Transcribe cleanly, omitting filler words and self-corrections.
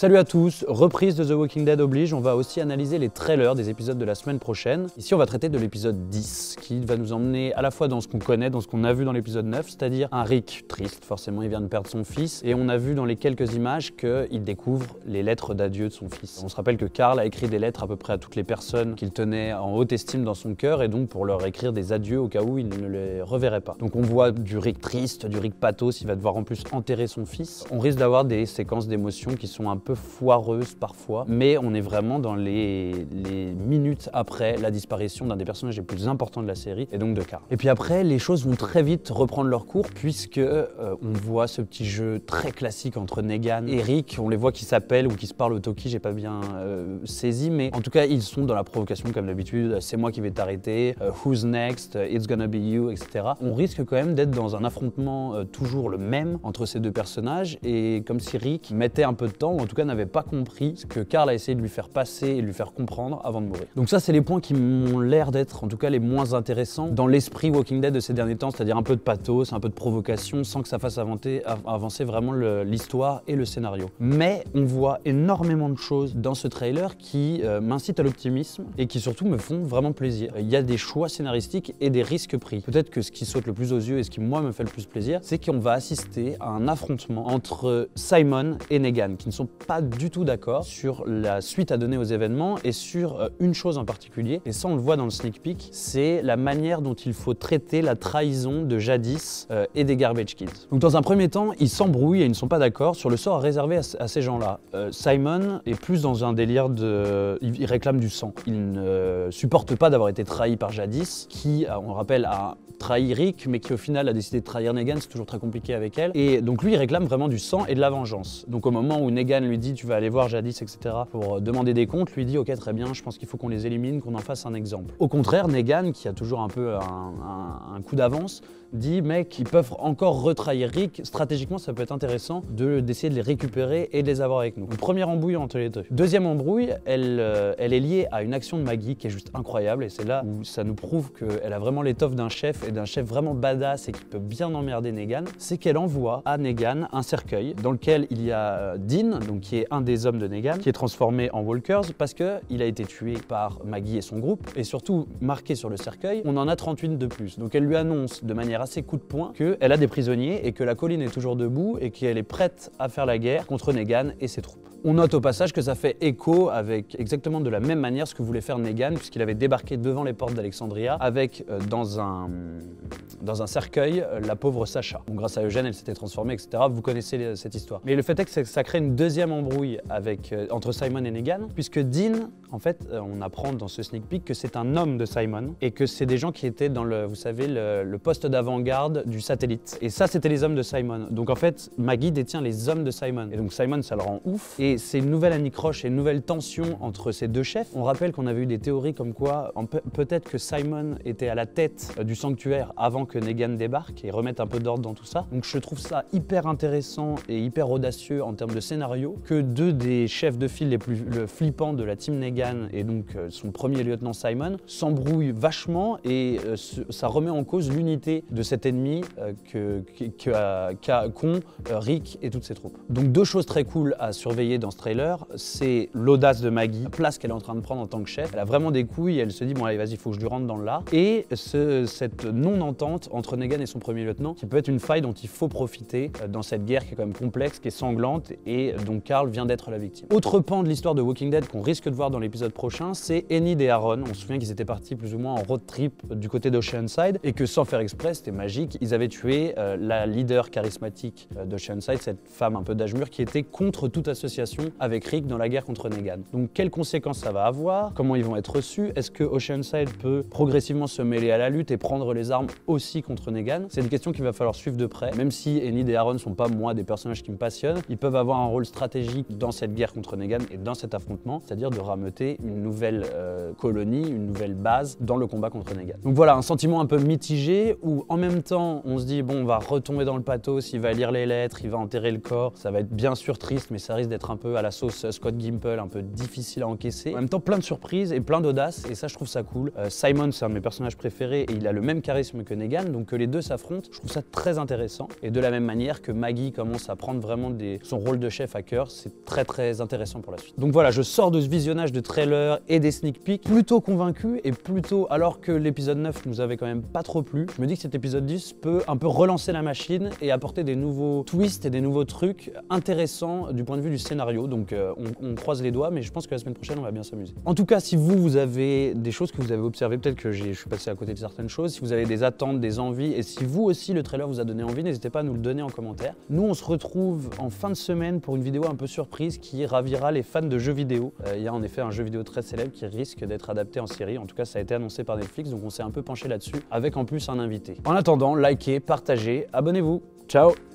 Salut à tous, reprise de The Walking Dead oblige, on va aussi analyser les trailers des épisodes de la semaine prochaine. Ici on va traiter de l'épisode 10 qui va nous emmener à la fois dans ce qu'on connaît, dans ce qu'on a vu dans l'épisode 9, c'est-à-dire un Rick triste, forcément il vient de perdre son fils, et on a vu dans les quelques images qu'il découvre les lettres d'adieu de son fils. On se rappelle que Carl a écrit des lettres à peu près à toutes les personnes qu'il tenait en haute estime dans son cœur, et donc pour leur écrire des adieux au cas où il ne les reverrait pas. Donc on voit du Rick triste, du Rick pathos, il va devoir en plus enterrer son fils. On risque d'avoir des séquences d'émotions qui sont un peu foireuse parfois, mais on est vraiment dans les minutes après la disparition d'un des personnages les plus importants de la série, et donc de Carl. Et puis après, les choses vont très vite reprendre leur cours, puisque on voit ce petit jeu très classique entre Negan et Rick. On les voit qui s'appellent ou qui se parlent au talkie, j'ai pas bien saisi, mais en tout cas, ils sont dans la provocation comme d'habitude. C'est moi qui vais t'arrêter, who's next, it's gonna be you, etc. On risque quand même d'être dans un affrontement toujours le même entre ces deux personnages, et comme si Rick mettait un peu de temps, ou en tout cas n'avait pas compris ce que Carl a essayé de lui faire passer et de lui faire comprendre avant de mourir. Donc ça, c'est les points qui m'ont l'air d'être en tout cas les moins intéressants dans l'esprit Walking Dead de ces derniers temps, c'est-à-dire un peu de pathos, un peu de provocation, sans que ça fasse avancer vraiment l'histoire et le scénario. Mais on voit énormément de choses dans ce trailer qui m'incitent à l'optimisme et qui surtout me font vraiment plaisir. Il y a des choix scénaristiques et des risques pris. Peut-être que ce qui saute le plus aux yeux et ce qui moi me fait le plus plaisir, c'est qu'on va assister à un affrontement entre Simon et Negan, qui ne sont pas du tout d'accord sur la suite à donner aux événements et sur une chose en particulier, et ça on le voit dans le sneak peek, c'est la manière dont il faut traiter la trahison de Jadis et des Garbage Kids. Donc dans un premier temps, ils s'embrouillent et ils ne sont pas d'accord sur le sort à réserver à ces gens-là. Simon est plus dans un délire il réclame du sang. Il ne supporte pas d'avoir été trahi par Jadis, qui, on rappelle, a trahi Rick, mais qui au final a décidé de trahir Negan, c'est toujours très compliqué avec elle. Et donc lui, il réclame vraiment du sang et de la vengeance. Donc au moment où Negan lui dit tu vas aller voir Jadis, etc. pour demander des comptes, lui dit ok très bien, je pense qu'il faut qu'on les élimine, qu'on en fasse un exemple. Au contraire, Negan, qui a toujours un peu un coup d'avance, dit mec, ils peuvent encore retrahir Rick, stratégiquement ça peut être intéressant d'essayer de les récupérer et de les avoir avec nous. Donc, première embrouille entre les deux. Deuxième embrouille, elle est liée à une action de Maggie qui est juste incroyable, et c'est là où ça nous prouve qu'elle a vraiment l'étoffe d'un chef, et d'un chef vraiment badass et qui peut bien emmerder Negan. C'est qu'elle envoie à Negan un cercueil dans lequel il y a Dean, donc qui est un des hommes de Negan, qui est transformé en Walkers parce qu'il a été tué par Maggie et son groupe, et surtout marqué sur le cercueil, on en a 38 de plus. Donc elle lui annonce de manière assez coup de poing qu'elle a des prisonniers et que la colline est toujours debout et qu'elle est prête à faire la guerre contre Negan et ses troupes. On note au passage que ça fait écho avec exactement de la même manière ce que voulait faire Negan, puisqu'il avait débarqué devant les portes d'Alexandria avec dans un cercueil la pauvre Sasha. Donc grâce à Eugène, elle s'était transformée, etc. Vous connaissez cette histoire. Mais le fait est que ça crée une deuxième embrouille entre Simon et Negan, puisque Dean, en fait, on apprend dans ce sneak peek que c'est un homme de Simon et que c'est des gens qui étaient dans vous savez, le poste d'avant-garde du satellite. Et ça, c'était les hommes de Simon. Donc en fait, Maggie détient les hommes de Simon. Et donc Simon, ça le rend ouf. Et c'est une nouvelle anicroche et une nouvelle tension entre ces deux chefs. On rappelle qu'on avait eu des théories comme quoi peut-être que Simon était à la tête du sanctuaire avant que Negan débarque et remette un peu d'ordre dans tout ça. Donc je trouve ça hyper intéressant et hyper audacieux en termes de scénario que deux des chefs de file les plus flippants de la team Negan, et donc son premier lieutenant Simon, s'embrouillent vachement, et ça remet en cause l'unité de cet ennemi qu'ont Rick et toutes ses troupes. Donc deux choses très cool à surveiller dans ce trailer, c'est l'audace de Maggie, la place qu'elle est en train de prendre en tant que chef. Elle a vraiment des couilles, elle se dit bon allez vas-y, il faut que je lui rentre dans le lard. Et cette non-entente entre Negan et son premier lieutenant, qui peut être une faille dont il faut profiter dans cette guerre qui est quand même complexe, qui est sanglante, et dont Carl vient d'être la victime. Autre pan de l'histoire de Walking Dead qu'on risque de voir dans l'épisode prochain, c'est Enid et Aaron. On se souvient qu'ils étaient partis plus ou moins en road trip du côté d'Oceanside, et que sans faire exprès, c'était magique, ils avaient tué la leader charismatique d'Oceanside, cette femme un peu d'âge mûr qui était contre toute association avec Rick dans la guerre contre Negan. Donc quelles conséquences ça va avoir? Comment ils vont être reçus? Est-ce que Oceanside peut progressivement se mêler à la lutte et prendre les armes aussi contre Negan? C'est une question qu'il va falloir suivre de près. Même si Enid et Aaron ne sont pas moi des personnages qui me passionnent, ils peuvent avoir un rôle stratégique dans cette guerre contre Negan et dans cet affrontement, c'est-à-dire de rameuter une nouvelle colonie, une nouvelle base dans le combat contre Negan. Donc voilà, un sentiment un peu mitigé où en même temps on se dit bon, on va retomber dans le pathos, il va lire les lettres, il va enterrer le corps, ça va être bien sûr triste, mais ça risque d'être un peu à la sauce Scott Gimple, un peu difficile à encaisser. En même temps, plein de surprises et plein d'audace, et ça, je trouve ça cool. Simon, c'est un de mes personnages préférés et il a le même charisme que Negan, donc que les deux s'affrontent, je trouve ça très intéressant. Et de la même manière que Maggie commence à prendre vraiment son rôle de chef à cœur, c'est très intéressant pour la suite. Donc voilà, je sors de ce visionnage de trailers et des sneak peeks plutôt convaincu et plutôt, alors que l'épisode 9 nous avait quand même pas trop plu, je me dis que cet épisode 10 peut un peu relancer la machine et apporter des nouveaux twists et des nouveaux trucs intéressants du point de vue du scénario. Donc on croise les doigts, mais je pense que la semaine prochaine on va bien s'amuser. En tout cas, si vous avez des choses que vous avez observées, peut-être que je suis passé à côté de certaines choses, si vous avez des attentes, des envies, et si vous aussi le trailer vous a donné envie, n'hésitez pas à nous le donner en commentaire. Nous on se retrouve en fin de semaine pour une vidéo un peu surprise qui ravira les fans de jeux vidéo. Il y a en effet un jeu vidéo très célèbre qui risque d'être adapté en série, en tout cas ça a été annoncé par Netflix, donc on s'est un peu penché là-dessus, avec en plus un invité. En attendant, likez, partagez, abonnez-vous, ciao!